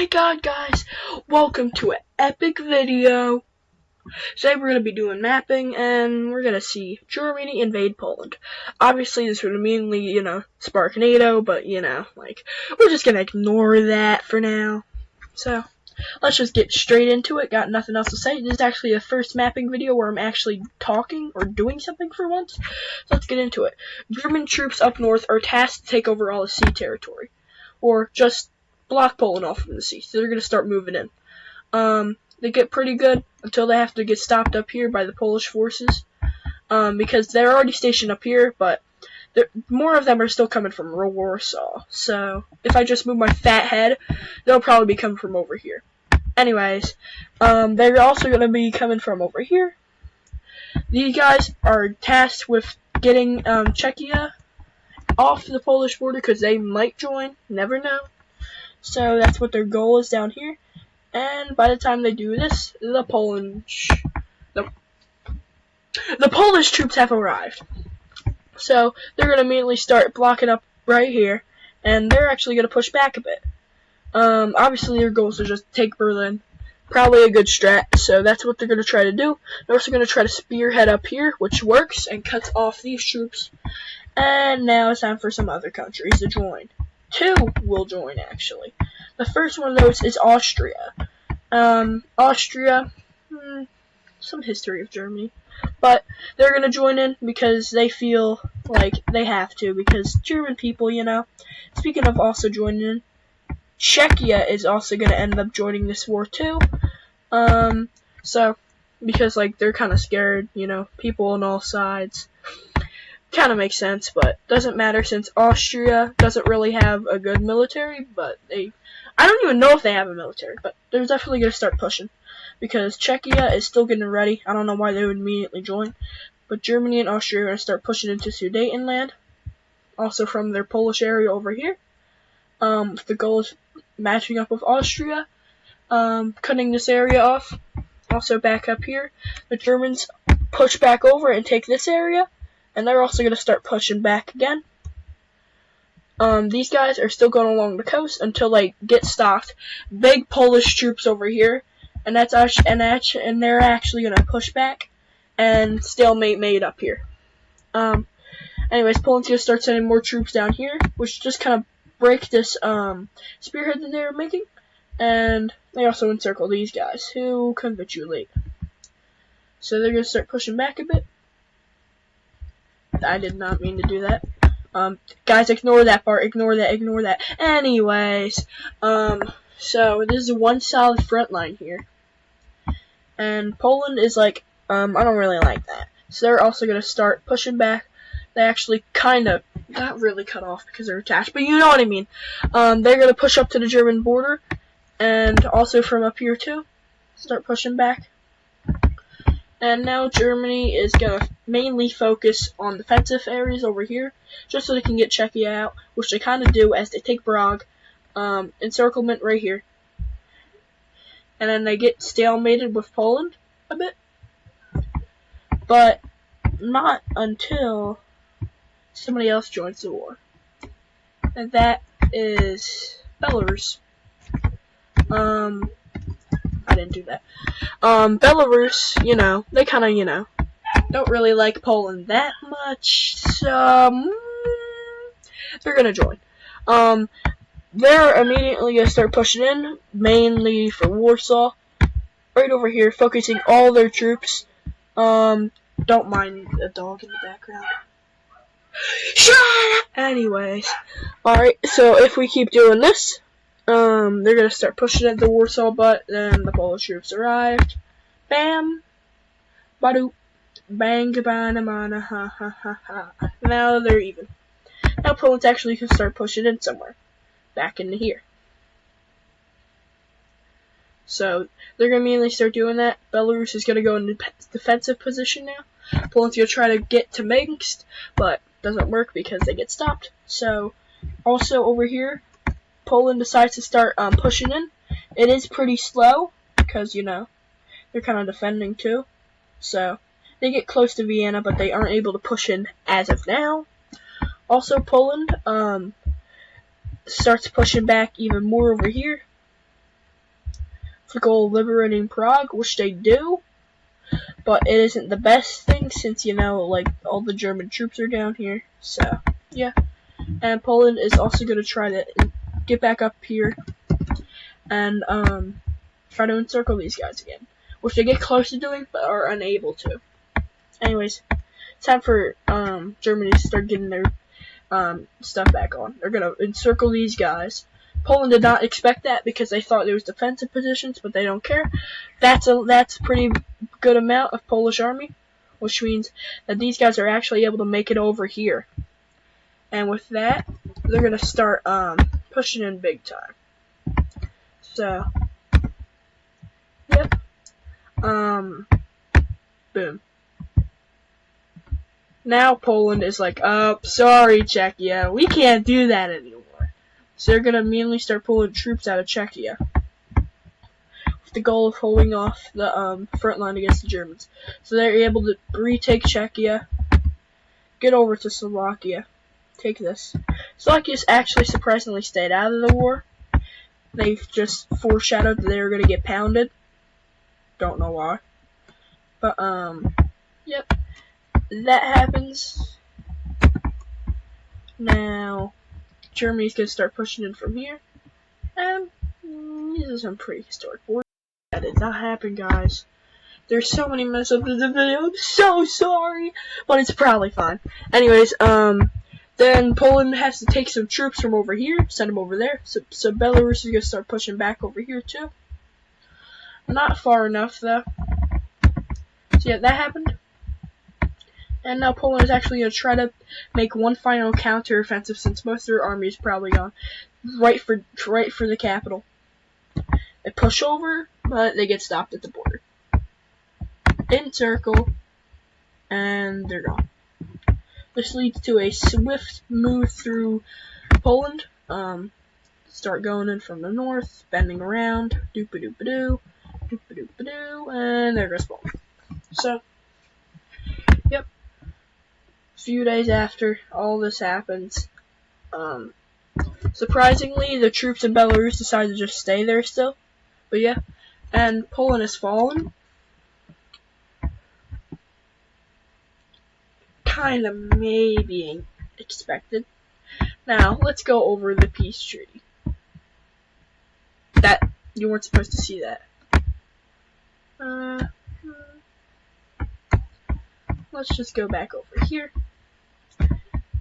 my god, guys! Welcome to an epic video! Today we're going to be doing mapping, and we're going to see Germany invade Poland. Obviously, this would immediately, spark NATO, but, we're just going to ignore that for now. So, let's just get straight into it. Got nothing else to say. This is actually the first mapping video where I'm actually talking or doing something for once. So let's get into it. German troops up north are tasked to take over all the sea territory. Or just block Poland off from the sea. So they're going to start moving in. They get pretty good until they have to get stopped up here by the Polish forces. Because they're already stationed up here, but more of them are still coming from Warsaw. So if I just move my fat head, they'll probably be coming from over here. Anyways, they're also going to be coming from over here. These guys are tasked with getting Czechia off the Polish border because they might join. Never know. So that's what their goal is down here. And by the time they do this, the Polish troops have arrived. So they're going to immediately start blocking up right here, and they're actually going to push back a bit. Obviously their goal is to just take Berlin. Probably a good strat, so that's what they're going to try to do. They're also going to try to spearhead up here, which works, and cuts off these troops. And now it's time for some other countries to join. 2 will join, actually. The first one of those is Austria. Austria, some history of Germany. But they're going to join in because they feel like they have to, because German people, Speaking of also joining in, Czechia is also going to end up joining this war too. So, because, they're kind of scared, people on all sides. Kind of makes sense, but doesn't matter since Austria doesn't really have a good military, but I don't even know if they have a military, but they're definitely going to start pushing, because Czechia is still getting ready. I don't know why they would immediately join, but Germany and Austria are going to start pushing into Sudetenland, also from their Polish area over here. The goal is matching up with Austria, cutting this area off. Also back up here, the Germans push back over and take this area. And they're also going to start pushing back again. These guys are still going along the coast until they get stopped. Big Polish troops over here, and they're actually going to push back and stalemate made up here. Anyways, Poland's going to start sending more troops down here, which just kind of break this spearhead that they were making. And they also encircle these guys who capitulate. So they're going to start pushing back a bit. I did not mean to do that. Guys, ignore that part. Ignore that. Anyways, so this is one solid front line here. And Poland is I don't really like that. So they're also going to start pushing back. They actually kind of got really cut off because they're attached, but you know what I mean. They're going to push up to the German border, and also from up here too. Start pushing back. And now Germany is going to mainly focus on defensive areas over here, just so they can get Czechia out, which they kind of do as they take Prague, encirclement right here. And then they get stalemated with Poland a bit. But not until somebody else joins the war. And that is Belarus. I didn't do that. Belarus, they kind of, don't really like Poland that much, so they're gonna join. They're immediately gonna start pushing in, mainly for Warsaw, right over here, focusing all their troops. Don't mind a dog in the background. Shut up! Anyways, alright, so if we keep doing this, they're gonna start pushing at the Warsaw butt, then the Polish troops arrived. Bam! Badoop! Bang! Bana! Ha ha ha ha. Now they're even. Now Poland's actually can start pushing in somewhere. Back into here. So, they're gonna immediately start doing that. Belarus is gonna go in defensive position now. Poland's gonna try to get to Minsk, but doesn't work because they get stopped. So, also over here, Poland decides to start pushing in. It is pretty slow because, they're kind of defending too. So, they get close to Vienna, but they aren't able to push in as of now. Also, Poland starts pushing back even more over here. the goal of liberating Prague, which they do, but it isn't the best thing since, you know, like, all the German troops are down here. So, yeah. And Poland is also going to try to get back up here and try to encircle these guys again, which they get close to doing but are unable to. Anyways, it's time for Germany to start getting their stuff back on. They're going to encircle these guys. Poland did not expect that because they thought there was defensive positions, but they don't care. That's a pretty good amount of Polish army, which means that these guys are actually able to make it over here. And with that, they're going to start pushing in big time. So, yep. Boom. Now Poland is like, oh, sorry, Czechia, we can't do that anymore. So they're going to immediately start pulling troops out of Czechia, with the goal of holding off the front line against the Germans. So they're able to retake Czechia, get over to Slovakia, take this. Slovakia's actually surprisingly stayed out of the war. They've just foreshadowed that they were going to get pounded. Don't know why. But, yep. That happens. Now, Germany's going to start pushing in from here. And these are some pretty historic wars. That did not happen, guys. There's so many mess ups in the video. I'm so sorry. But it's probably fine. Anyways, then Poland has to take some troops from over here, send them over there. So Belarus is going to start pushing back over here, too. Not far enough, though. So, yeah, that happened. And now Poland is actually going to try to make one final counter-offensive since most of their army is probably gone. Right for the capital. They push over, but they get stopped at the border. Encircle, and they're gone. This leads to a swift move through Poland. Start going in from the north, bending around, doop-a-doop-a-doo, doop-a-doop-a-doo, and there goes Poland. So, yep. A few days after all this happens, surprisingly, the troops in Belarus decide to just stay there still. But yeah, and Poland has fallen. Kind of maybe expected. Now, let's go over the peace treaty. That, you weren't supposed to see that. Let's just go back over here.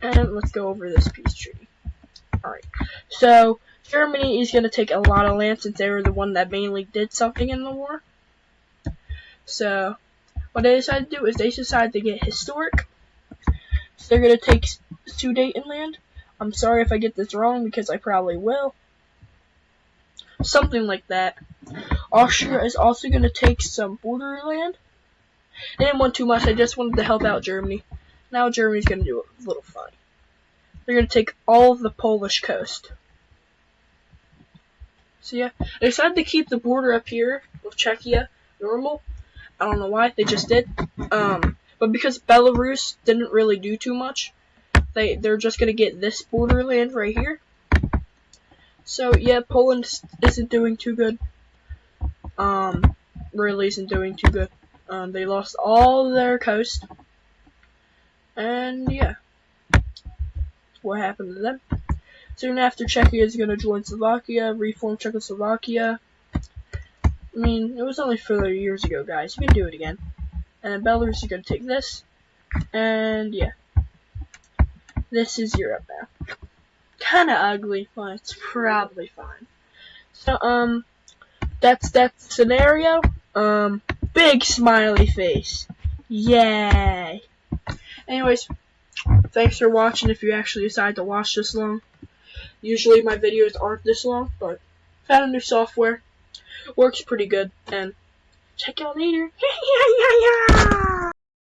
And let's go over this peace treaty. Alright, so Germany is going to take a lot of land since they were the one that mainly did something in the war. So, what they decided to do is they decided to get historic. So they're going to take Sudetenland. I'm sorry if I get this wrong because I probably will. Something like that. Austria is also going to take some borderland. They didn't want too much, I just wanted to help out Germany. Now Germany's going to do a little funny. They're going to take all of the Polish coast. So yeah, they decided to keep the border up here with Czechia normal. I don't know why, they just did. But because Belarus didn't really do too much, they're just going to get this borderland right here. So yeah, Poland isn't doing too good. Really isn't doing too good. They lost all their coast. And yeah, what happened to them? Soon after, Czechia is going to join Slovakia, reform Czechoslovakia. I mean, it was only 4 years ago, guys. You can do it again. And then Belarus is going to take this. And yeah, this is Europe now. Kind of ugly, but it's probably fine. So, that's that scenario. Big smiley face. Yay. Anyways, thanks for watching if you actually decide to watch this long. Usually my videos aren't this long, but found a new software. Works pretty good, and check out later.